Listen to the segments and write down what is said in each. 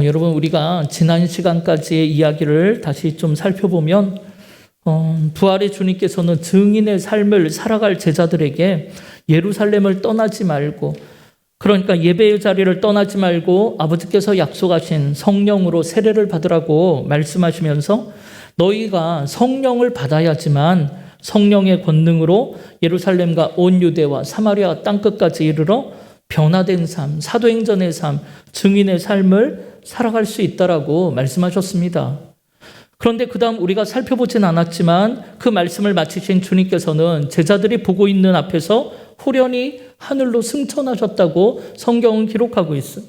여러분, 우리가 지난 시간까지의 이야기를 다시 좀 살펴보면 부활의 주님께서는 증인의 삶을 살아갈 제자들에게 예루살렘을 떠나지 말고, 그러니까 예배의 자리를 떠나지 말고 아버지께서 약속하신 성령으로 세례를 받으라고 말씀하시면서 너희가 성령을 받아야지만 성령의 권능으로 예루살렘과 온 유대와 사마리아 땅끝까지 이르러 변화된 삶, 사도행전의 삶, 증인의 삶을 살아갈 수 있다라고 말씀하셨습니다. 그런데 그 다음 우리가 살펴보진 않았지만 그 말씀을 마치신 주님께서는 제자들이 보고 있는 앞에서 후련히 하늘로 승천하셨다고 성경은 기록하고 있어요.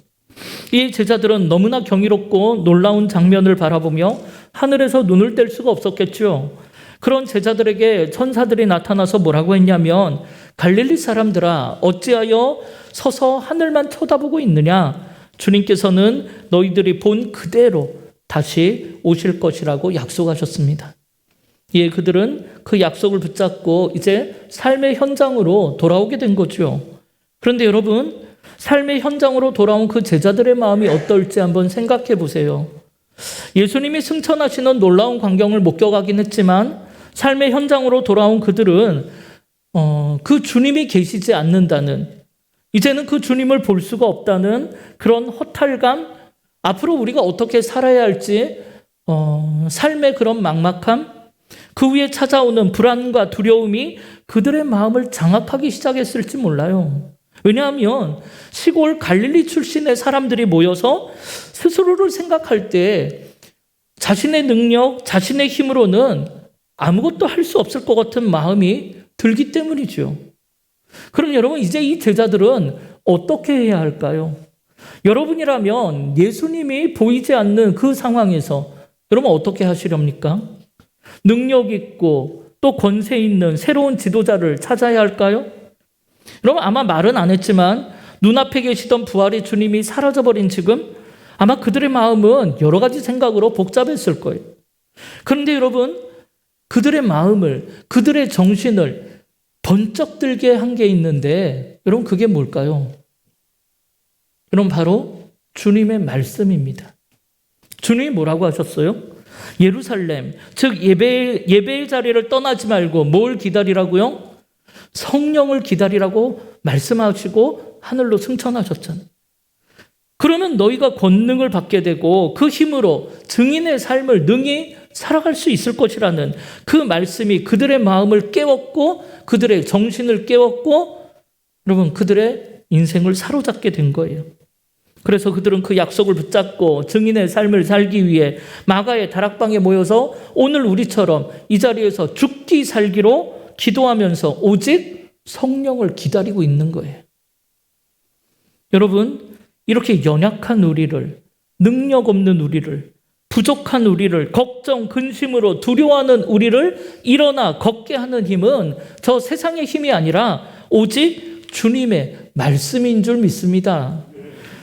이 제자들은 너무나 경이롭고 놀라운 장면을 바라보며 하늘에서 눈을 뗄 수가 없었겠죠. 그런 제자들에게 천사들이 나타나서 뭐라고 했냐면, 갈릴리 사람들아 어찌하여 서서 하늘만 쳐다보고 있느냐, 주님께서는 너희들이 본 그대로 다시 오실 것이라고 약속하셨습니다. 예, 그들은 그 약속을 붙잡고 이제 삶의 현장으로 돌아오게 된 거죠. 그런데 여러분, 삶의 현장으로 돌아온 그 제자들의 마음이 어떨지 한번 생각해 보세요. 예수님이 승천하시는 놀라운 광경을 목격하긴 했지만 삶의 현장으로 돌아온 그들은 그 주님이 계시지 않는다는, 이제는 그 주님을 볼 수가 없다는 그런 허탈감, 앞으로 우리가 어떻게 살아야 할지 삶의 그런 막막함, 그 위에 찾아오는 불안과 두려움이 그들의 마음을 장악하기 시작했을지 몰라요. 왜냐하면 시골 갈릴리 출신의 사람들이 모여서 스스로를 생각할 때 자신의 능력, 자신의 힘으로는 아무것도 할 수 없을 것 같은 마음이 들기 때문이죠. 그럼 여러분, 이제 이 제자들은 어떻게 해야 할까요? 여러분이라면 예수님이 보이지 않는 그 상황에서 여러분 어떻게 하시렵니까? 능력 있고 또 권세 있는 새로운 지도자를 찾아야 할까요? 여러분, 아마 말은 안 했지만 눈앞에 계시던 부활의 주님이 사라져버린 지금 아마 그들의 마음은 여러 가지 생각으로 복잡했을 거예요. 그런데 여러분, 그들의 마음을, 그들의 정신을 번쩍 들게 한 게 있는데, 여러분 그게 뭘까요? 여러분, 바로 주님의 말씀입니다. 주님이 뭐라고 하셨어요? 예루살렘, 즉 예배의 자리를 떠나지 말고 뭘 기다리라고요? 성령을 기다리라고 말씀하시고 하늘로 승천하셨잖아요. 그러면 너희가 권능을 받게 되고 그 힘으로 증인의 삶을 능히 살아갈 수 있을 것이라는 그 말씀이 그들의 마음을 깨웠고 그들의 정신을 깨웠고, 여러분 그들의 인생을 사로잡게 된 거예요. 그래서 그들은 그 약속을 붙잡고 증인의 삶을 살기 위해 마가의 다락방에 모여서 오늘 우리처럼 이 자리에서 죽기 살기로 기도하면서 오직 성령을 기다리고 있는 거예요. 여러분, 이렇게 연약한 우리를, 능력 없는 우리를, 부족한 우리를, 걱정, 근심으로 두려워하는 우리를 일어나 걷게 하는 힘은 저 세상의 힘이 아니라 오직 주님의 말씀인 줄 믿습니다.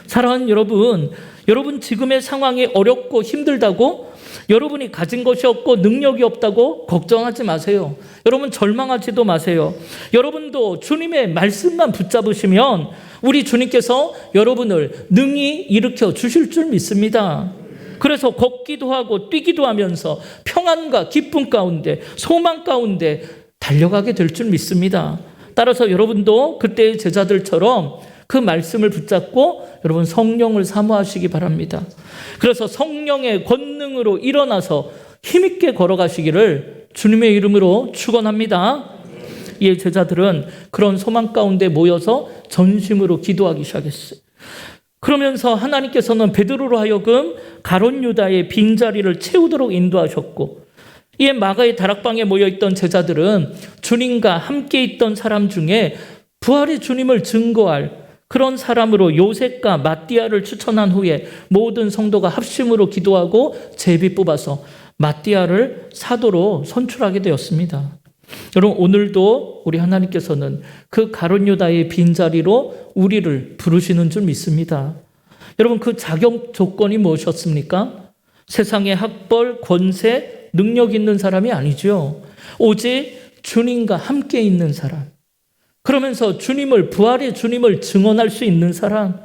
사랑하는 여러분, 여러분 지금의 상황이 어렵고 힘들다고, 여러분이 가진 것이 없고 능력이 없다고 걱정하지 마세요. 여러분 절망하지도 마세요. 여러분도 주님의 말씀만 붙잡으시면 우리 주님께서 여러분을 능히 일으켜 주실 줄 믿습니다. 그래서 걷기도 하고 뛰기도 하면서 평안과 기쁨 가운데, 소망 가운데 달려가게 될 줄 믿습니다. 따라서 여러분도 그때의 제자들처럼 그 말씀을 붙잡고 여러분 성령을 사모하시기 바랍니다. 그래서 성령의 권능으로 일어나서 힘있게 걸어가시기를 주님의 이름으로 축원합니다. 이 제자들은 그런 소망 가운데 모여서 전심으로 기도하기 시작했어요. 그러면서 하나님께서는 베드로로 하여금 가룟 유다의 빈자리를 채우도록 인도하셨고, 이에 마가의 다락방에 모여있던 제자들은 주님과 함께 있던 사람 중에 부활의 주님을 증거할 그런 사람으로 요셉과 마띠아를 추천한 후에 모든 성도가 합심으로 기도하고 제비 뽑아서 마띠아를 사도로 선출하게 되었습니다. 여러분, 오늘도 우리 하나님께서는 그 가룟 유다의 빈자리로 우리를 부르시는 줄 믿습니다. 여러분, 그 자격 조건이 무엇이었습니까? 세상의 학벌, 권세, 능력 있는 사람이 아니죠. 오직 주님과 함께 있는 사람, 그러면서 주님을, 부활의 주님을 증언할 수 있는 사람.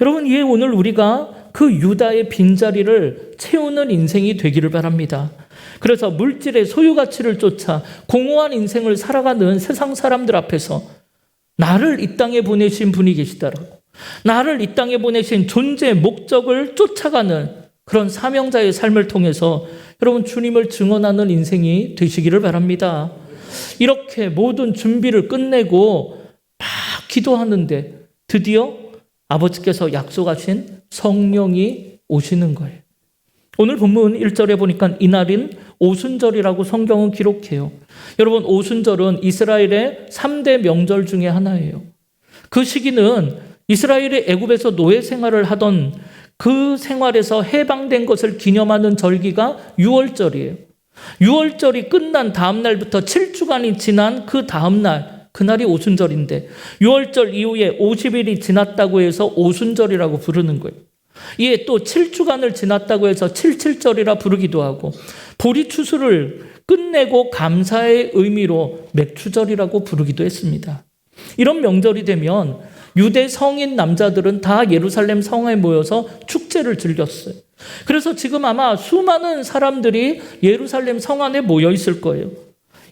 여러분, 오늘 우리가 그 유다의 빈자리를 채우는 인생이 되기를 바랍니다. 그래서 물질의 소유가치를 쫓아 공허한 인생을 살아가는 세상 사람들 앞에서 나를 이 땅에 보내신 분이 계시다라고, 나를 이 땅에 보내신 존재의 목적을 쫓아가는 그런 사명자의 삶을 통해서 여러분 주님을 증언하는 인생이 되시기를 바랍니다. 이렇게 모든 준비를 끝내고 막 기도하는데 드디어 아버지께서 약속하신 성령이 오시는 거예요. 오늘 본문 1절에 보니까 이날인 오순절이라고 성경은 기록해요. 여러분, 오순절은 이스라엘의 3대 명절 중에 하나예요. 그 시기는 이스라엘이 애굽에서 노예 생활을 하던 그 생활에서 해방된 것을 기념하는 절기가 유월절이에요. 유월절이 끝난 다음 날부터 7주간이 지난 그 다음 날, 그날이 오순절인데 유월절 이후에 50일이 지났다고 해서 오순절이라고 부르는 거예요. 이에 또 7주간을 지났다고 해서 77절이라 부르기도 하고, 보리 추수를 끝내고 감사의 의미로 맥추절이라고 부르기도 했습니다. 이런 명절이 되면 유대 성인 남자들은 다 예루살렘 성에 모여서 축제를 즐겼어요. 그래서 지금 아마 수많은 사람들이 예루살렘 성 안에 모여 있을 거예요.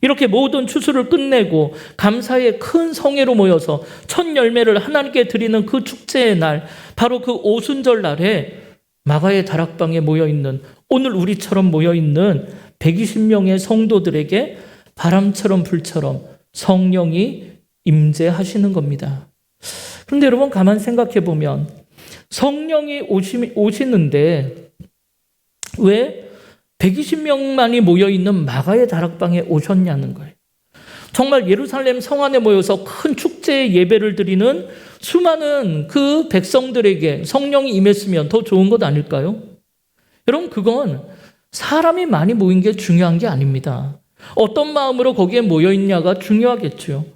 이렇게 모든 추수를 끝내고 감사의 큰 성회로 모여서 첫 열매를 하나님께 드리는 그 축제의 날, 바로 그 오순절 날에 마가의 다락방에 모여있는, 오늘 우리처럼 모여있는 120명의 성도들에게 바람처럼 불처럼 성령이 임재하시는 겁니다. 그런데 여러분 가만 생각해 보면 성령이 오시는데 왜 120명만이 모여있는 마가의 다락방에 오셨냐는 거예요. 정말 예루살렘 성 안에 모여서 큰 축제의 예배를 드리는 수많은 그 백성들에게 성령이 임했으면 더 좋은 것 아닐까요? 여러분, 그건 사람이 많이 모인 게 중요한 게 아닙니다. 어떤 마음으로 거기에 모여있냐가 중요하겠죠.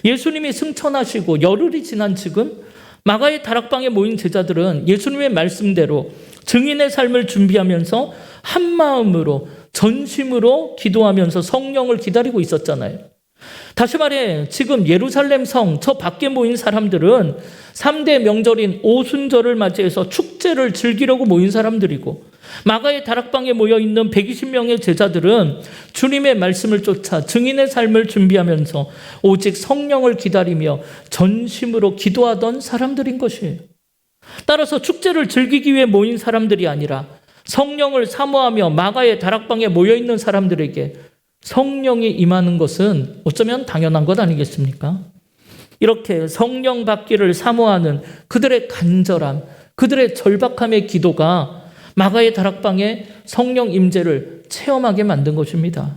예수님이 승천하시고 열흘이 지난 지금 마가의 다락방에 모인 제자들은 예수님의 말씀대로 증인의 삶을 준비하면서 한 마음으로 전심으로 기도하면서 성령을 기다리고 있었잖아요. 다시 말해 지금 예루살렘 성 저 밖에 모인 사람들은 3대 명절인 오순절을 맞이해서 축제를 즐기려고 모인 사람들이고, 마가의 다락방에 모여있는 120명의 제자들은 주님의 말씀을 쫓아 증인의 삶을 준비하면서 오직 성령을 기다리며 전심으로 기도하던 사람들인 것이에요. 따라서 축제를 즐기기 위해 모인 사람들이 아니라 성령을 사모하며 마가의 다락방에 모여있는 사람들에게 성령이 임하는 것은 어쩌면 당연한 것 아니겠습니까? 이렇게 성령 받기를 사모하는 그들의 간절함, 그들의 절박함의 기도가 마가의 다락방에 성령 임재를 체험하게 만든 것입니다.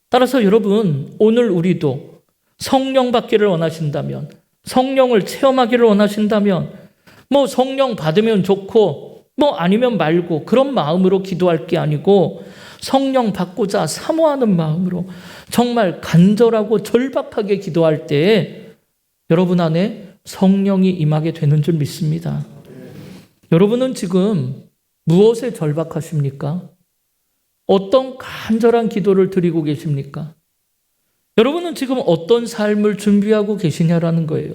따라서 여러분, 오늘 우리도 성령 받기를 원하신다면, 성령을 체험하기를 원하신다면, 성령 받으면 좋고 아니면 말고 그런 마음으로 기도할 게 아니고 성령 받고자 사모하는 마음으로 정말 간절하고 절박하게 기도할 때에 여러분 안에 성령이 임하게 되는 줄 믿습니다. 여러분은 지금 무엇에 절박하십니까? 어떤 간절한 기도를 드리고 계십니까? 여러분은 지금 어떤 삶을 준비하고 계시냐라는 거예요.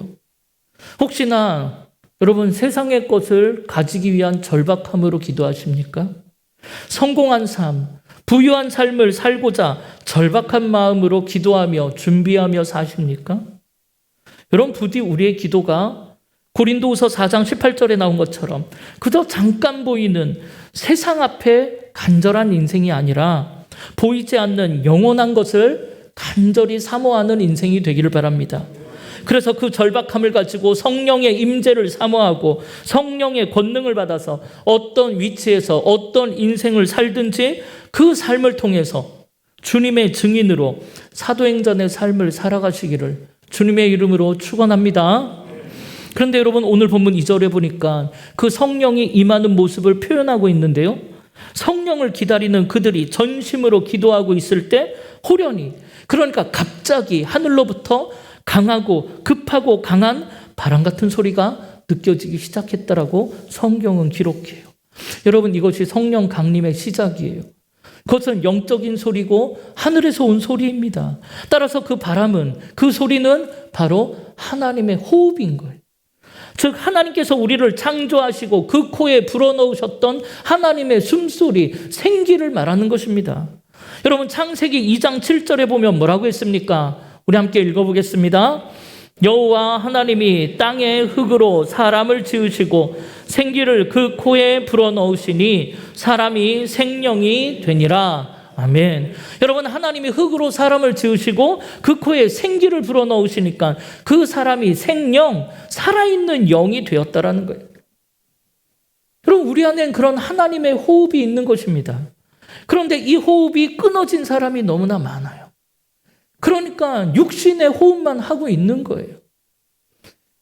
혹시나 여러분 세상의 것을 가지기 위한 절박함으로 기도하십니까? 성공한 삶, 부유한 삶을 살고자 절박한 마음으로 기도하며 준비하며 사십니까? 여러분, 부디 우리의 기도가 고린도후서 4장 18절에 나온 것처럼 그저 잠깐 보이는 세상 앞에 간절한 인생이 아니라 보이지 않는 영원한 것을 간절히 사모하는 인생이 되기를 바랍니다. 그래서 그 절박함을 가지고 성령의 임재를 사모하고 성령의 권능을 받아서 어떤 위치에서 어떤 인생을 살든지 그 삶을 통해서 주님의 증인으로 사도행전의 삶을 살아가시기를 주님의 이름으로 축원합니다. 그런데 여러분, 오늘 본문 2절에 보니까 그 성령이 임하는 모습을 표현하고 있는데요. 성령을 기다리는 그들이 전심으로 기도하고 있을 때 호련히, 그러니까 갑자기 하늘로부터 강하고 급하고 강한 바람 같은 소리가 느껴지기 시작했다라고 성경은 기록해요. 여러분, 이것이 성령 강림의 시작이에요. 그것은 영적인 소리고 하늘에서 온 소리입니다. 따라서 그 바람은, 그 소리는 바로 하나님의 호흡인 거예요. 즉 하나님께서 우리를 창조하시고 그 코에 불어넣으셨던 하나님의 숨소리, 생기를 말하는 것입니다. 여러분 창세기 2장 7절에 보면 뭐라고 했습니까? 우리 함께 읽어보겠습니다. 여호와 하나님이 땅의 흙으로 사람을 지으시고 생기를 그 코에 불어넣으시니 사람이 생명이 되니라. 아멘. 여러분 하나님이 흙으로 사람을 지으시고 그 코에 생기를 불어넣으시니까 그 사람이 생명, 살아있는 영이 되었다라는 거예요. 여러분 우리 안엔 그런 하나님의 호흡이 있는 것입니다. 그런데 이 호흡이 끊어진 사람이 너무나 많아요. 그러니까 육신의 호흡만 하고 있는 거예요.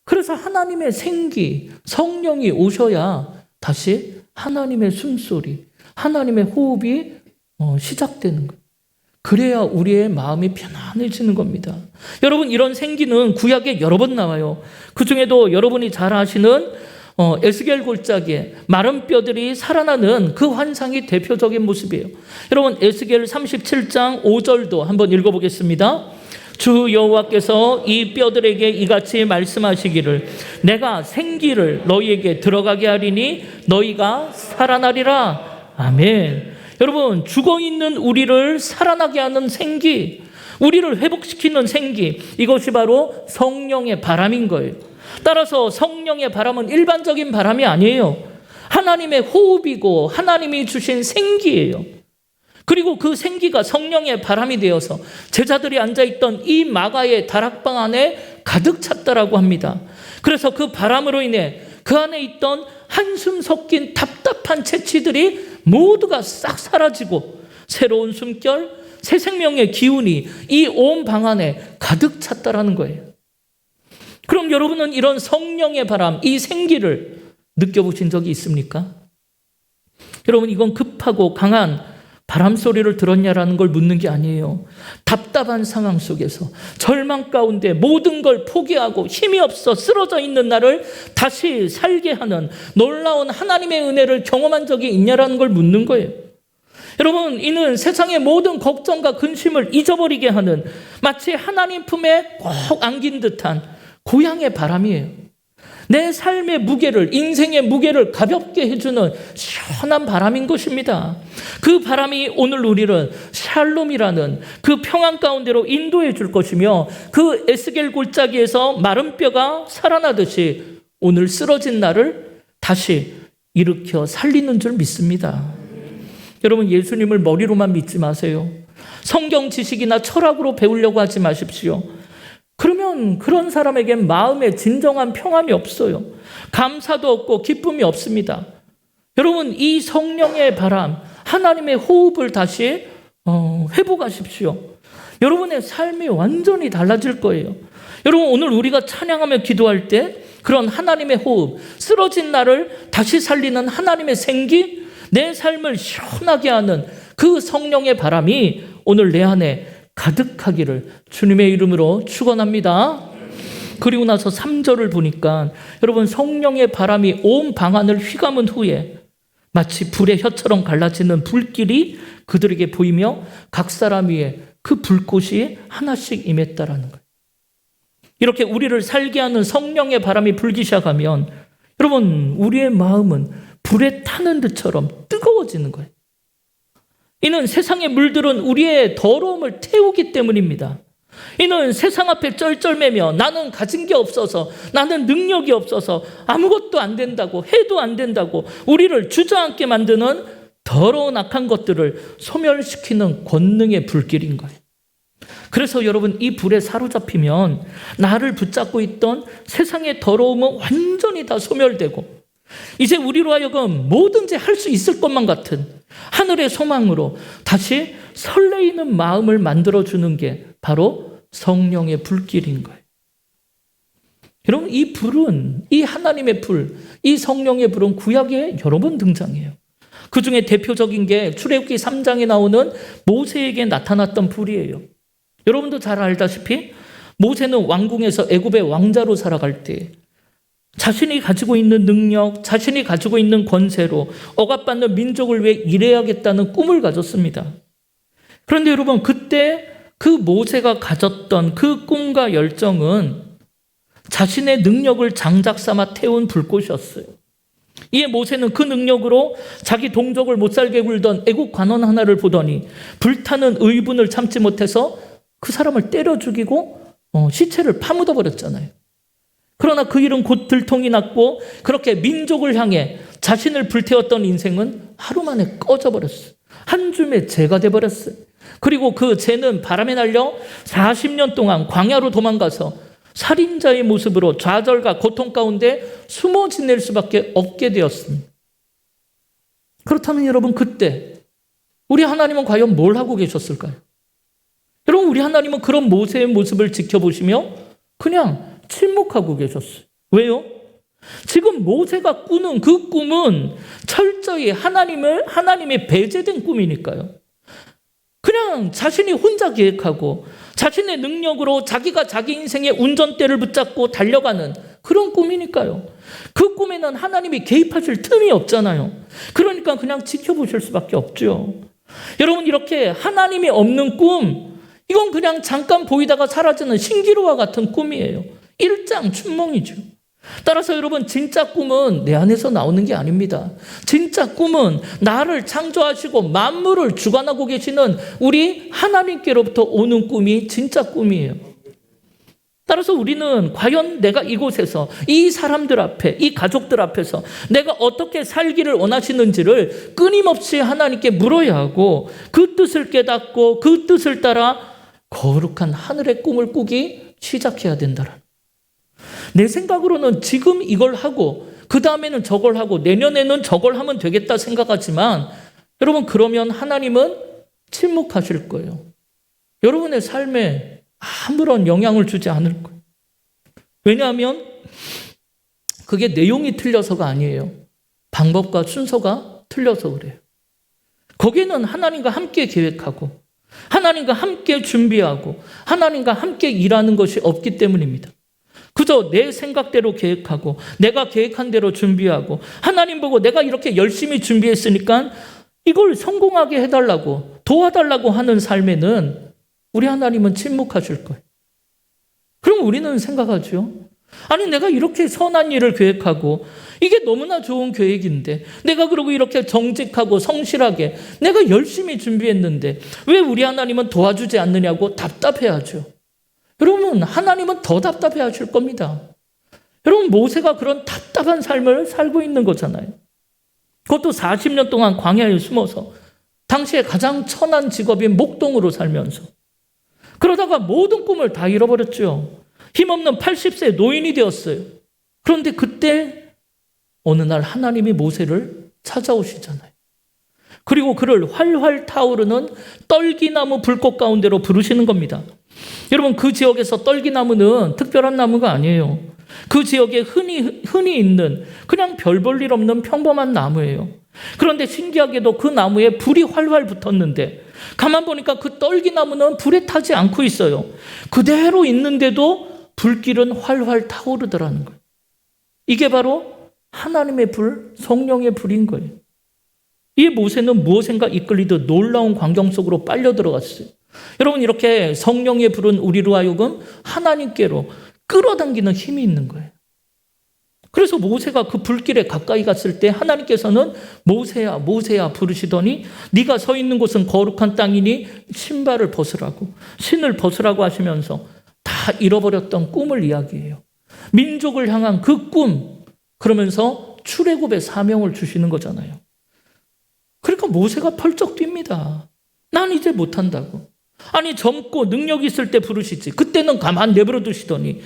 그래서 하나님의 생기, 성령이 오셔야 다시 하나님의 숨소리, 하나님의 호흡이 시작되는 거예요. 그래야 우리의 마음이 편안해지는 겁니다. 여러분 이런 생기는 구약에 여러 번 나와요. 그 중에도 여러분이 잘 아시는 에스겔 골짜기에 마른 뼈들이 살아나는 그 환상이 대표적인 모습이에요. 여러분 에스겔 37장 5절도 한번 읽어보겠습니다. 주 여호와께서 이 뼈들에게 이같이 말씀하시기를 내가 생기를 너희에게 들어가게 하리니 너희가 살아나리라. 아멘. 여러분 죽어있는 우리를 살아나게 하는 생기, 우리를 회복시키는 생기, 이것이 바로 성령의 바람인 거예요. 따라서 성령의 바람은 일반적인 바람이 아니에요. 하나님의 호흡이고 하나님이 주신 생기예요. 그리고 그 생기가 성령의 바람이 되어서 제자들이 앉아있던 이 마가의 다락방 안에 가득 찼다라고 합니다. 그래서 그 바람으로 인해 그 안에 있던 한숨 섞인 답답한 채취들이 모두가 싹 사라지고 새로운 숨결, 새 생명의 기운이 이 온 방 안에 가득 찼다라는 거예요. 그럼 여러분은 이런 성령의 바람, 이 생기를 느껴보신 적이 있습니까? 여러분 이건 급하고 강한 바람 소리를 들었냐라는 걸 묻는 게 아니에요. 답답한 상황 속에서 절망 가운데 모든 걸 포기하고 힘이 없어 쓰러져 있는 나를 다시 살게 하는 놀라운 하나님의 은혜를 경험한 적이 있냐라는 걸 묻는 거예요. 여러분 이는 세상의 모든 걱정과 근심을 잊어버리게 하는 마치 하나님 품에 꼭 안긴 듯한 고향의 바람이에요. 내 삶의 무게를, 인생의 무게를 가볍게 해주는 시원한 바람인 것입니다. 그 바람이 오늘 우리를 샬롬이라는 그 평안 가운데로 인도해 줄 것이며 그 에스겔 골짜기에서 마른 뼈가 살아나듯이 오늘 쓰러진 나를 다시 일으켜 살리는 줄 믿습니다. 여러분 예수님을 머리로만 믿지 마세요. 성경 지식이나 철학으로 배우려고 하지 마십시오. 그러면 그런 사람에겐 마음에 진정한 평안이 없어요. 감사도 없고 기쁨이 없습니다. 여러분 이 성령의 바람, 하나님의 호흡을 다시 회복하십시오. 여러분의 삶이 완전히 달라질 거예요. 여러분 오늘 우리가 찬양하며 기도할 때 그런 하나님의 호흡, 쓰러진 나를 다시 살리는 하나님의 생기, 내 삶을 시원하게 하는 그 성령의 바람이 오늘 내 안에 가득하기를 주님의 이름으로 축원합니다. 그리고 나서 3절을 보니까 여러분 성령의 바람이 온 방 안을 휘감은 후에 마치 불의 혀처럼 갈라지는 불길이 그들에게 보이며 각 사람 위에 그 불꽃이 하나씩 임했다라는 거예요. 이렇게 우리를 살게 하는 성령의 바람이 불기 시작하면 여러분 우리의 마음은 불에 타는 듯처럼 뜨거워지는 거예요. 이는 세상에 물들은 우리의 더러움을 태우기 때문입니다. 이는 세상 앞에 쩔쩔매며 나는 가진 게 없어서, 나는 능력이 없어서 아무것도 안 된다고, 해도 안 된다고 우리를 주저앉게 만드는 더러운 악한 것들을 소멸시키는 권능의 불길인 거예요. 그래서 여러분 이 불에 사로잡히면 나를 붙잡고 있던 세상의 더러움은 완전히 다 소멸되고 이제 우리로 하여금 뭐든지 할 수 있을 것만 같은 하늘의 소망으로 다시 설레이는 마음을 만들어주는 게 바로 성령의 불길인 거예요. 여러분 이 불은, 이 하나님의 불, 이 성령의 불은 구약에 여러 번 등장해요. 그 중에 대표적인 게 출애굽기 3장에 나오는 모세에게 나타났던 불이에요. 여러분도 잘 알다시피 모세는 왕궁에서 애굽의 왕자로 살아갈 때 자신이 가지고 있는 능력, 자신이 가지고 있는 권세로 억압받는 민족을 위해 일해야겠다는 꿈을 가졌습니다. 그런데 여러분 그때 그 모세가 가졌던 그 꿈과 열정은 자신의 능력을 장작 삼아 태운 불꽃이었어요. 이에 모세는 그 능력으로 자기 동족을 못살게 굴던 애국 관원 하나를 보더니 불타는 의분을 참지 못해서 그 사람을 때려 죽이고 시체를 파묻어 버렸잖아요. 그러나 그 일은 곧 들통이 났고 그렇게 민족을 향해 자신을 불태웠던 인생은 하루 만에 꺼져버렸어요. 한 줌의 재가 돼버렸어요. 그리고 그 재는 바람에 날려 40년 동안 광야로 도망가서 살인자의 모습으로 좌절과 고통 가운데 숨어 지낼 수밖에 없게 되었습니다. 그렇다면 여러분, 그때 우리 하나님은 과연 뭘 하고 계셨을까요? 여러분, 우리 하나님은 그런 모세의 모습을 지켜보시며 그냥 침묵하고 계셨어요. 왜요? 지금 모세가 꾸는 그 꿈은 철저히 하나님의 배제된 꿈이니까요. 그냥 자신이 혼자 계획하고 자신의 능력으로 자기가 자기 인생의 운전대를 붙잡고 달려가는 그런 꿈이니까요. 그 꿈에는 하나님이 개입하실 틈이 없잖아요. 그러니까 그냥 지켜보실 수밖에 없죠. 여러분, 이렇게 하나님이 없는 꿈, 이건 그냥 잠깐 보이다가 사라지는 신기루와 같은 꿈이에요. 일장춘몽이죠. 따라서 여러분, 진짜 꿈은 내 안에서 나오는 게 아닙니다. 진짜 꿈은 나를 창조하시고 만물을 주관하고 계시는 우리 하나님께로부터 오는 꿈이 진짜 꿈이에요. 따라서 우리는 과연 내가 이곳에서 이 사람들 앞에, 이 가족들 앞에서 내가 어떻게 살기를 원하시는지를 끊임없이 하나님께 물어야 하고 그 뜻을 깨닫고 그 뜻을 따라 거룩한 하늘의 꿈을 꾸기 시작해야 된다라는. 내 생각으로는 지금 이걸 하고 그 다음에는 저걸 하고 내년에는 저걸 하면 되겠다 생각하지만 여러분, 그러면 하나님은 침묵하실 거예요. 여러분의 삶에 아무런 영향을 주지 않을 거예요. 왜냐하면 그게 내용이 틀려서가 아니에요. 방법과 순서가 틀려서 그래요. 거기에는 하나님과 함께 계획하고 하나님과 함께 준비하고 하나님과 함께 일하는 것이 없기 때문입니다. 그저 내 생각대로 계획하고 내가 계획한 대로 준비하고 하나님 보고 내가 이렇게 열심히 준비했으니까 이걸 성공하게 해달라고 도와달라고 하는 삶에는 우리 하나님은 침묵하실 거예요. 그럼 우리는 생각하죠. 아니, 내가 이렇게 선한 일을 계획하고 이게 너무나 좋은 계획인데 내가 그러고 이렇게 정직하고 성실하게 내가 열심히 준비했는데 왜 우리 하나님은 도와주지 않느냐고 답답해하죠. 여러분, 하나님은 더 답답해 하실 겁니다. 여러분, 모세가 그런 답답한 삶을 살고 있는 거잖아요. 그것도 40년 동안 광야에 숨어서 당시에 가장 천한 직업인 목동으로 살면서 그러다가 모든 꿈을 다 잃어버렸죠. 힘없는 80세 노인이 되었어요. 그런데 그때 어느 날 하나님이 모세를 찾아오시잖아요. 그리고 그를 활활 타오르는 떨기나무 불꽃 가운데로 부르시는 겁니다. 여러분, 그 지역에서 떨기나무는 특별한 나무가 아니에요. 그 지역에 흔히 있는 그냥 별 볼 일 없는 평범한 나무예요. 그런데 신기하게도 그 나무에 불이 활활 붙었는데 가만 보니까 그 떨기나무는 불에 타지 않고 있어요. 그대로 있는데도 불길은 활활 타오르더라는 거예요. 이게 바로 하나님의 불, 성령의 불인 거예요. 이 모세는 무엇인가 이끌리듯 놀라운 광경 속으로 빨려 들어갔어요. 여러분, 이렇게 성령의 불은 우리로 하여금 하나님께로 끌어당기는 힘이 있는 거예요. 그래서 모세가 그 불길에 가까이 갔을 때 하나님께서는 모세야, 모세야 부르시더니 네가 서 있는 곳은 거룩한 땅이니 신발을 벗으라고, 신을 벗으라고 하시면서 다 잃어버렸던 꿈을 이야기해요. 민족을 향한 그 꿈, 그러면서 출애굽의 사명을 주시는 거잖아요. 그러니까 모세가 펄쩍 뜁니다. 난 이제 못한다고. 아니, 젊고 능력 있을 때 부르시지. 그때는 가만 내버려 두시더니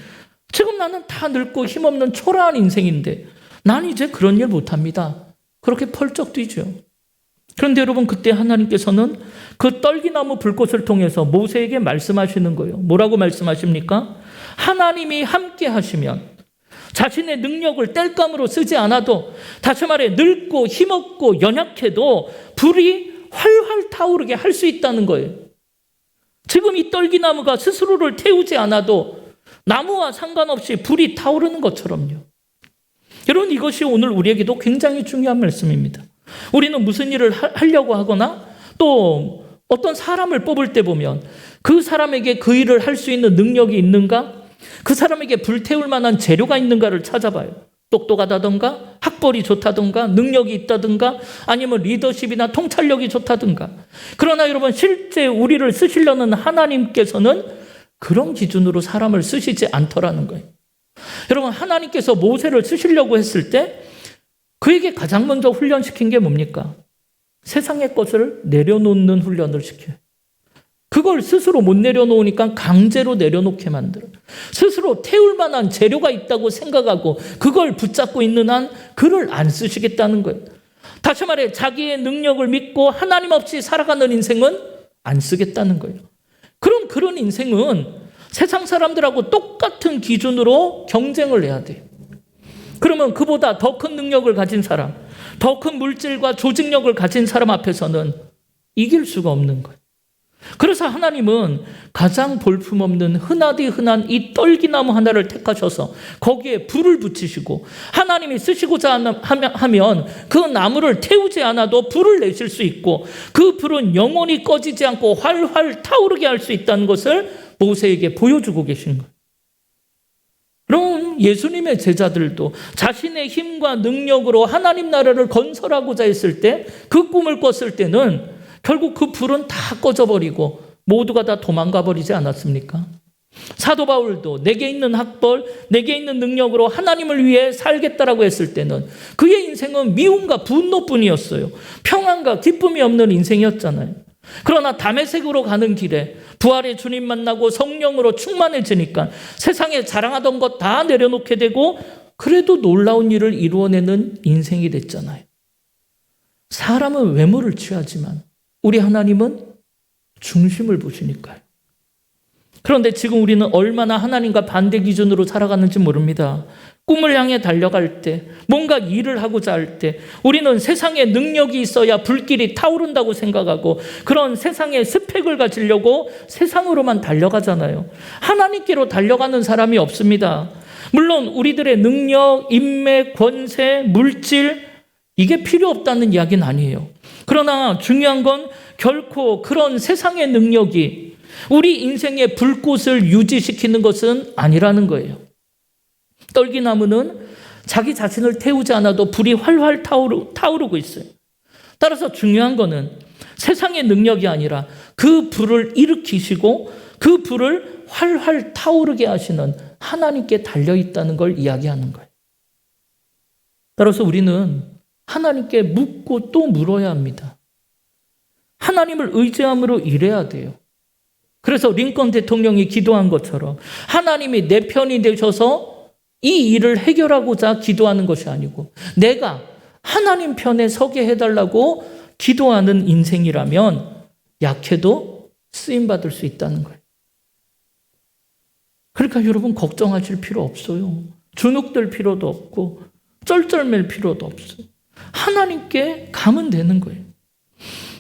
지금 나는 다 늙고 힘없는 초라한 인생인데 난 이제 그런 일 못합니다. 그렇게 펄쩍 뛰죠. 그런데 여러분, 그때 하나님께서는 그 떨기나무 불꽃을 통해서 모세에게 말씀하시는 거예요. 뭐라고 말씀하십니까? 하나님이 함께 하시면 자신의 능력을 땔감으로 쓰지 않아도, 다시 말해 늙고 힘없고 연약해도 불이 활활 타오르게 할 수 있다는 거예요. 지금 이 떨기나무가 스스로를 태우지 않아도 나무와 상관없이 불이 타오르는 것처럼요. 여러분, 이것이 오늘 우리에게도 굉장히 중요한 말씀입니다. 우리는 무슨 일을 하려고 하거나 또 어떤 사람을 뽑을 때 보면 그 사람에게 그 일을 할 수 있는 능력이 있는가? 그 사람에게 불태울 만한 재료가 있는가를 찾아봐요. 똑똑하다던가, 학벌이 좋다던가, 능력이 있다던가, 아니면 리더십이나 통찰력이 좋다던가. 그러나 여러분, 실제 우리를 쓰시려는 하나님께서는 그런 기준으로 사람을 쓰시지 않더라는 거예요. 여러분, 하나님께서 모세를 쓰시려고 했을 때 그에게 가장 먼저 훈련시킨 게 뭡니까? 세상의 것을 내려놓는 훈련을 시켜요. 그걸 스스로 못 내려놓으니까 강제로 내려놓게 만들어요. 스스로 태울 만한 재료가 있다고 생각하고 그걸 붙잡고 있는 한 그를 안 쓰시겠다는 거예요. 다시 말해 자기의 능력을 믿고 하나님 없이 살아가는 인생은 안 쓰겠다는 거예요. 그럼 그런 인생은 세상 사람들하고 똑같은 기준으로 경쟁을 해야 돼요. 그러면 그보다 더 큰 능력을 가진 사람, 더 큰 물질과 조직력을 가진 사람 앞에서는 이길 수가 없는 거예요. 그래서 하나님은 가장 볼품없는 흔하디 흔한 이 떨기나무 하나를 택하셔서 거기에 불을 붙이시고, 하나님이 쓰시고자 하면 그 나무를 태우지 않아도 불을 내실 수 있고 그 불은 영원히 꺼지지 않고 활활 타오르게 할 수 있다는 것을 모세에게 보여주고 계신 거예요. 그럼 예수님의 제자들도 자신의 힘과 능력으로 하나님 나라를 건설하고자 했을 때, 그 꿈을 꿨을 때는 결국 그 불은 다 꺼져버리고 모두가 다 도망가 버리지 않았습니까? 사도 바울도 내게 있는 학벌, 내게 있는 능력으로 하나님을 위해 살겠다라고 했을 때는 그의 인생은 미움과 분노뿐이었어요. 평안과 기쁨이 없는 인생이었잖아요. 그러나 다메섹으로 가는 길에 부활의 주님 만나고 성령으로 충만해지니까 세상에 자랑하던 것 다 내려놓게 되고 그래도 놀라운 일을 이루어내는 인생이 됐잖아요. 사람은 외모를 취하지만 우리 하나님은 중심을 보시니까요. 그런데 지금 우리는 얼마나 하나님과 반대 기준으로 살아가는지 모릅니다. 꿈을 향해 달려갈 때, 뭔가 일을 하고자 할 때 우리는 세상에 능력이 있어야 불길이 타오른다고 생각하고 그런 세상의 스펙을 가지려고 세상으로만 달려가잖아요. 하나님께로 달려가는 사람이 없습니다. 물론 우리들의 능력, 인맥, 권세, 물질, 이게 필요 없다는 이야기는 아니에요. 그러나 중요한 건 결코 그런 세상의 능력이 우리 인생의 불꽃을 유지시키는 것은 아니라는 거예요. 떨기나무는 자기 자신을 태우지 않아도 불이 활활 타오르고 있어요. 따라서 중요한 거는 세상의 능력이 아니라 그 불을 일으키시고 그 불을 활활 타오르게 하시는 하나님께 달려있다는 걸 이야기하는 거예요. 따라서 우리는 하나님께 묻고 또 물어야 합니다. 하나님을 의지함으로 일해야 돼요. 그래서 링컨 대통령이 기도한 것처럼 하나님이 내 편이 되셔서 이 일을 해결하고자 기도하는 것이 아니고 내가 하나님 편에 서게 해달라고 기도하는 인생이라면 약해도 쓰임받을 수 있다는 거예요. 그러니까 여러분 걱정하실 필요 없어요. 주눅들 필요도 없고 쩔쩔맬 필요도 없어요. 하나님께 가면 되는 거예요.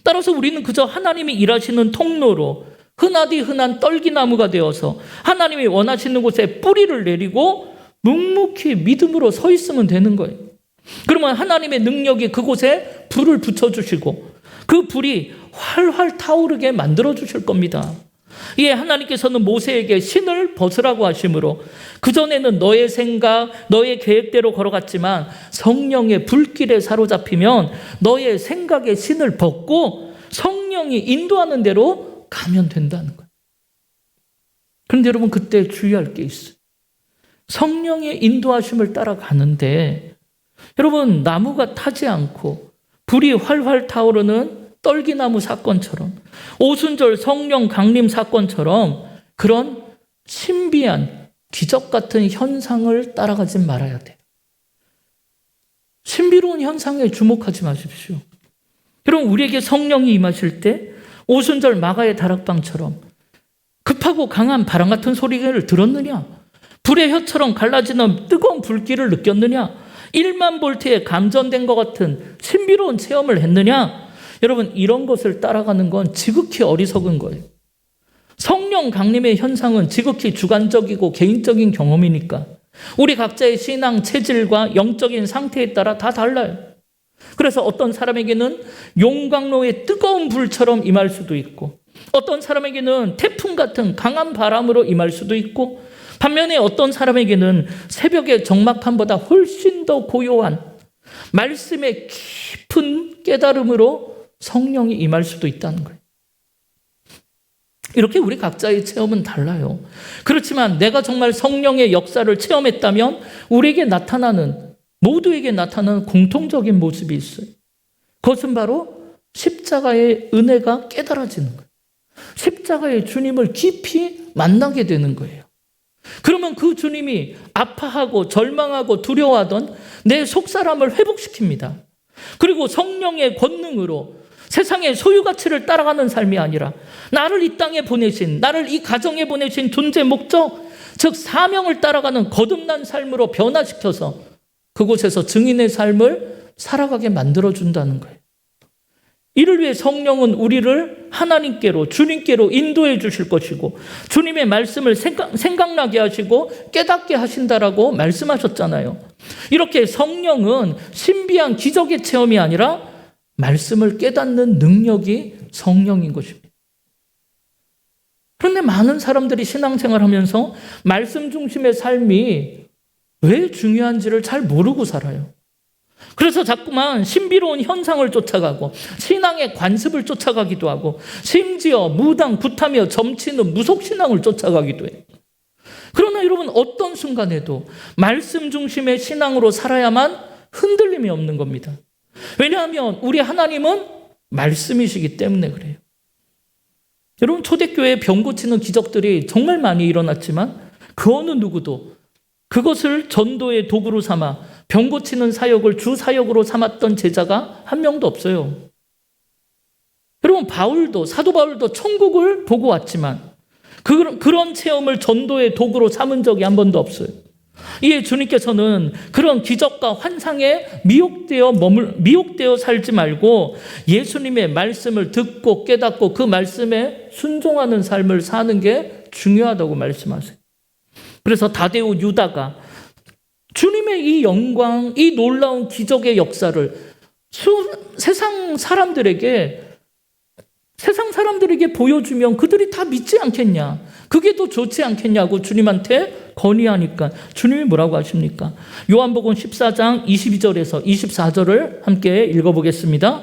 따라서 우리는 그저 하나님이 일하시는 통로로 흔하디 흔한 떨기나무가 되어서 하나님이 원하시는 곳에 뿌리를 내리고 묵묵히 믿음으로 서 있으면 되는 거예요. 그러면 하나님의 능력이 그곳에 불을 붙여주시고 그 불이 활활 타오르게 만들어주실 겁니다. 예, 하나님께서는 모세에게 신을 벗으라고 하심으로 그전에는 너의 생각, 너의 계획대로 걸어갔지만 성령의 불길에 사로잡히면 너의 생각의 신을 벗고 성령이 인도하는 대로 가면 된다는 거예요. 그런데 여러분 그때 주의할 게 있어요. 성령의 인도하심을 따라가는데 여러분 나무가 타지 않고 불이 활활 타오르는 떨기나무 사건처럼 오순절 성령 강림 사건처럼 그런 신비한 기적 같은 현상을 따라가지 말아야 돼요. 신비로운 현상에 주목하지 마십시오. 여러분 우리에게 성령이 임하실 때 오순절 마가의 다락방처럼 급하고 강한 바람 같은 소리를 들었느냐? 불의 혀처럼 갈라지는 뜨거운 불길을 느꼈느냐? 1만 볼트에 감전된 것 같은 신비로운 체험을 했느냐? 여러분 이런 것을 따라가는 건 지극히 어리석은 거예요. 성령 강림의 현상은 지극히 주관적이고 개인적인 경험이니까 우리 각자의 신앙 체질과 영적인 상태에 따라 다 달라요. 그래서 어떤 사람에게는 용광로의 뜨거운 불처럼 임할 수도 있고 어떤 사람에게는 태풍 같은 강한 바람으로 임할 수도 있고 반면에 어떤 사람에게는 새벽의 적막함보다 훨씬 더 고요한 말씀의 깊은 깨달음으로 성령이 임할 수도 있다는 거예요. 이렇게 우리 각자의 체험은 달라요. 그렇지만 내가 정말 성령의 역사를 체험했다면 우리에게 나타나는, 모두에게 나타나는 공통적인 모습이 있어요. 그것은 바로 십자가의 은혜가 깨달아지는 거예요. 십자가의 주님을 깊이 만나게 되는 거예요. 그러면 그 주님이 아파하고 절망하고 두려워하던 내 속사람을 회복시킵니다. 그리고 성령의 권능으로 세상의 소유가치를 따라가는 삶이 아니라 나를 이 땅에 보내신, 나를 이 가정에 보내신 존재 목적, 즉 사명을 따라가는 거듭난 삶으로 변화시켜서 그곳에서 증인의 삶을 살아가게 만들어준다는 거예요. 이를 위해 성령은 우리를 하나님께로, 주님께로 인도해 주실 것이고 주님의 말씀을 생각나게 하시고 깨닫게 하신다라고 말씀하셨잖아요. 이렇게 성령은 신비한 기적의 체험이 아니라 말씀을 깨닫는 능력이 성령인 것입니다. 그런데 많은 사람들이 신앙생활하면서 말씀 중심의 삶이 왜 중요한지를 잘 모르고 살아요. 그래서 자꾸만 신비로운 현상을 쫓아가고 신앙의 관습을 쫓아가기도 하고 심지어 무당, 굿하며 점치는 무속신앙을 쫓아가기도 해요. 그러나 여러분, 어떤 순간에도 말씀 중심의 신앙으로 살아야만 흔들림이 없는 겁니다. 왜냐하면 우리 하나님은 말씀이시기 때문에 그래요. 여러분, 초대교회에 병 고치는 기적들이 정말 많이 일어났지만 그 어느 누구도 그것을 전도의 도구로 삼아 병 고치는 사역을 주 사역으로 삼았던 제자가 한 명도 없어요. 여러분, 사도 바울도 천국을 보고 왔지만 그런 체험을 전도의 도구로 삼은 적이 한 번도 없어요. 이에 주님께서는 그런 기적과 환상에 미혹되어 살지 말고 예수님의 말씀을 듣고 깨닫고 그 말씀에 순종하는 삶을 사는 게 중요하다고 말씀하세요. 그래서 다데오 유다가 주님의 이 영광, 이 놀라운 기적의 역사를 세상 사람들에게 보여주면 그들이 다 믿지 않겠냐? 그게 더 좋지 않겠냐고 주님한테 건의하니까 주님이 뭐라고 하십니까? 요한복음 14장 22절에서 24절을 함께 읽어보겠습니다.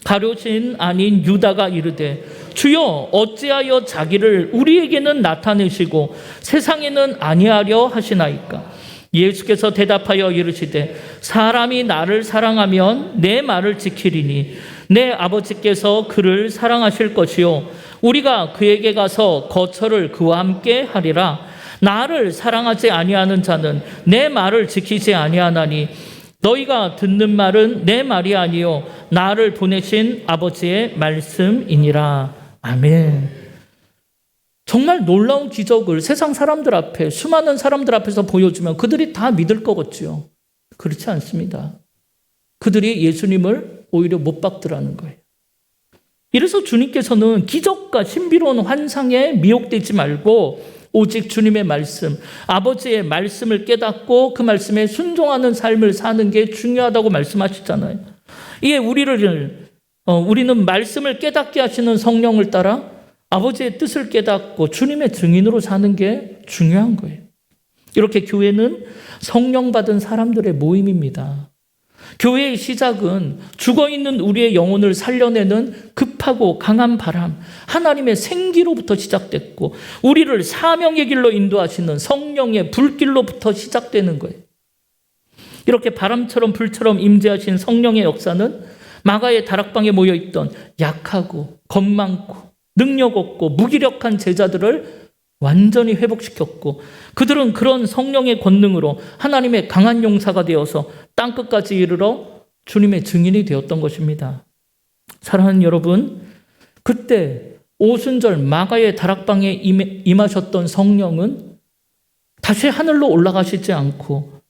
가룟신 아닌 유다가 이르되 주여 어찌하여 자기를 우리에게는 나타내시고 세상에는 아니하려 하시나이까? 예수께서 대답하여 이르시되 사람이 나를 사랑하면 내 말을 지키리니 내 아버지께서 그를 사랑하실 것이요 우리가 그에게 가서 거처를 그와 함께 하리라. 나를 사랑하지 아니하는 자는 내 말을 지키지 아니하나니 너희가 듣는 말은 내 말이 아니요 나를 보내신 아버지의 말씀이니라. 아멘. 정말 놀라운 기적을 세상 사람들 앞에, 수많은 사람들 앞에서 보여주면 그들이 다 믿을 거겠지요. 그렇지 않습니다. 그들이 예수님을 오히려 못 받더라는 거예요. 이래서 주님께서는 기적과 신비로운 환상에 미혹되지 말고 오직 주님의 말씀, 아버지의 말씀을 깨닫고 그 말씀에 순종하는 삶을 사는 게 중요하다고 말씀하시잖아요. 이에 우리는 말씀을 깨닫게 하시는 성령을 따라 아버지의 뜻을 깨닫고 주님의 증인으로 사는 게 중요한 거예요. 이렇게 교회는 성령 받은 사람들의 모임입니다. 교회의 시작은 죽어있는 우리의 영혼을 살려내는 급하고 강한 바람, 하나님의 생기로부터 시작됐고 우리를 사명의 길로 인도하시는 성령의 불길로부터 시작되는 거예요. 이렇게 바람처럼 불처럼 임재하신 성령의 역사는 마가의 다락방에 모여있던 약하고 겁 많고 능력 없고 무기력한 제자들을 완전히 회복시켰고 그들은 그런 성령의 권능으로 하나님의 강한 용사가 되어서 땅끝까지 이르러 주님의 증인이 되었던 것입니다. 사랑하는 여러분, 그때 오순절 마가의 다락방에 임하셨던 성령은 다시 하늘로 올라가시지 않고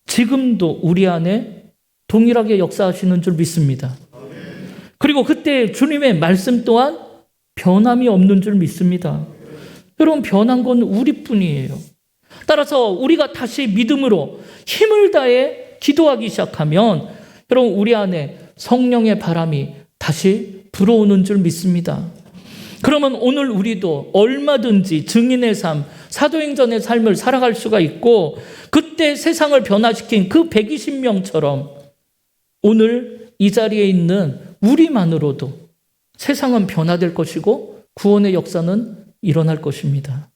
지금도 우리 안에 동일하게 역사하시는 줄 믿습니다. 그리고 그때 주님의 말씀 또한 변함이 없는 줄 믿습니다. 여러분, 변한 건 우리뿐이에요. 따라서 우리가 다시 믿음으로 힘을 다해 기도하기 시작하면 여러분, 우리 안에 성령의 바람이 다시 불어오는 줄 믿습니다. 그러면 오늘 우리도 얼마든지 증인의 삶, 사도행전의 삶을 살아갈 수가 있고, 그때 세상을 변화시킨 그 120명처럼 오늘 이 자리에 있는 우리만으로도 세상은 변화될 것이고 구원의 역사는 일어날 것입니다.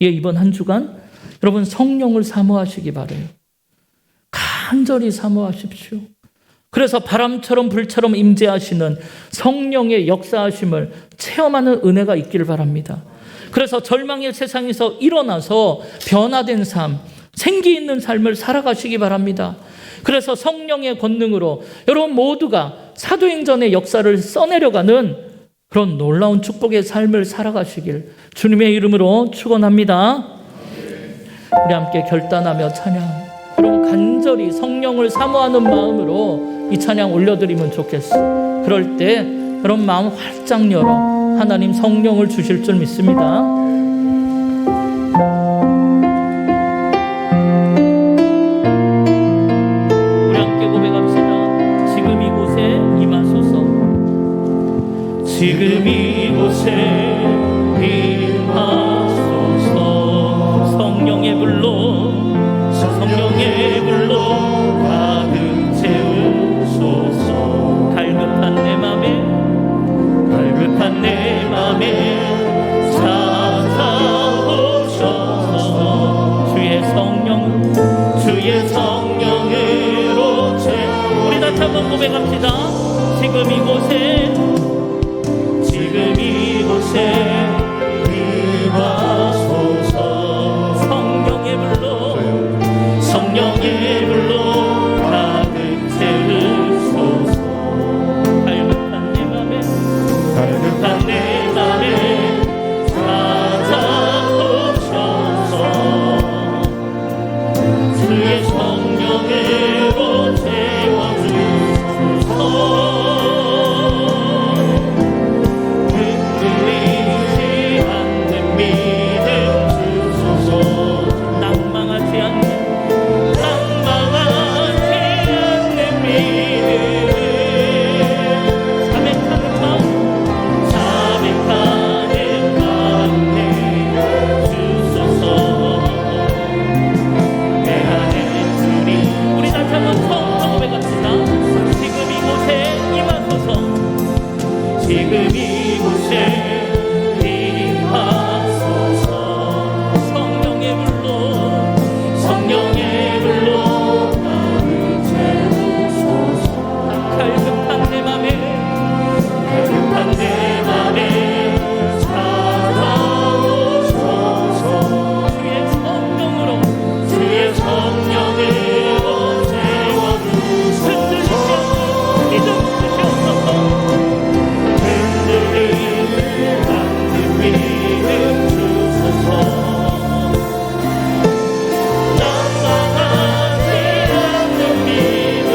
예, 이번 한 주간 여러분 성령을 사모하시기 바라요. 간절히 사모하십시오. 그래서 바람처럼 불처럼 임재하시는 성령의 역사하심을 체험하는 은혜가 있기를 바랍니다. 그래서 절망의 세상에서 일어나서 변화된 삶, 생기 있는 삶을 살아가시기 바랍니다. 그래서 성령의 권능으로 여러분 모두가 사도행전의 역사를 써내려가는 그런 놀라운 축복의 삶을 살아가시길 주님의 이름으로 축원합니다. 우리 함께 결단하며 찬양, 여러분 간절히 성령을 사모하는 마음으로 이 찬양 올려드리면 좋겠어요. 그럴 때 여러분 마음 활짝 열어 하나님 성령을 주실 줄 믿습니다. 우리 함께 고백합시다. 지금 이곳에 임하소서. 지금 이곳에 임하소서. 성령의 불로, 성령의 불로 가득 채우소서. 갈급한 내 맘에 찾아오셔서 주의 성령으로 우리 다시 한번 고백합시다. 지금 이곳에 임하소서. 성령의 불로 가득 채우소서. 갈급한 내 맘에 찾아오셔서 주의 성령으로 채워주소서. 흔들리지 않는 믿음 주소서. 낭망하지 않는 믿음, 자백하는 마음 내주소서. 내 안에 주님, 우리 다시 한번 처음부터 고백합시다. 지금 이곳에 임하소서. 지금 이곳에 임하소서. 성령의 불로 갈급한 내 맘에 찾아오셔서 주의 성령으로 채워주소서. 믿음 주시옵소서. 흔들리지 않는 믿음 주소서. 낭망하지 않는 믿음,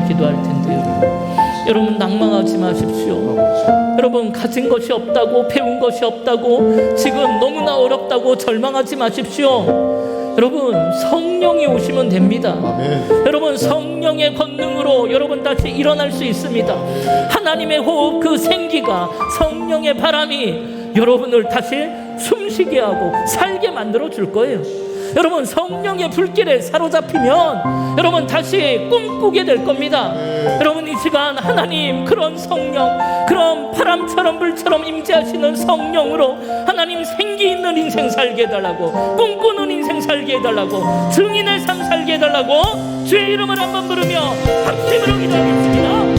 기도할 텐데요. 여러분 낭망하지 마십시오. 여러분 가진 것이 없다고, 배운 것이 없다고, 지금 너무나 어렵다고 절망하지 마십시오. 여러분 성령이 오시면 됩니다. 아멘. 여러분 성령의 권능으로 여러분 다시 일어날 수 있습니다. 하나님의 호흡, 그 생기가, 성령의 바람이 여러분을 다시 숨쉬게 하고 살게 만들어 줄 거예요. 여러분 성령의 불길에 사로잡히면 여러분 다시 꿈꾸게 될 겁니다. 여러분 이 시간 하나님 그런 성령, 그런 바람처럼 불처럼 임재하시는 성령으로 하나님 생기 있는 인생 살게 해달라고, 꿈꾸는 인생 살게 해달라고, 증인의 삶 살게 해달라고 주의 이름을 한번 부르며 합심으로 기도하겠습니다.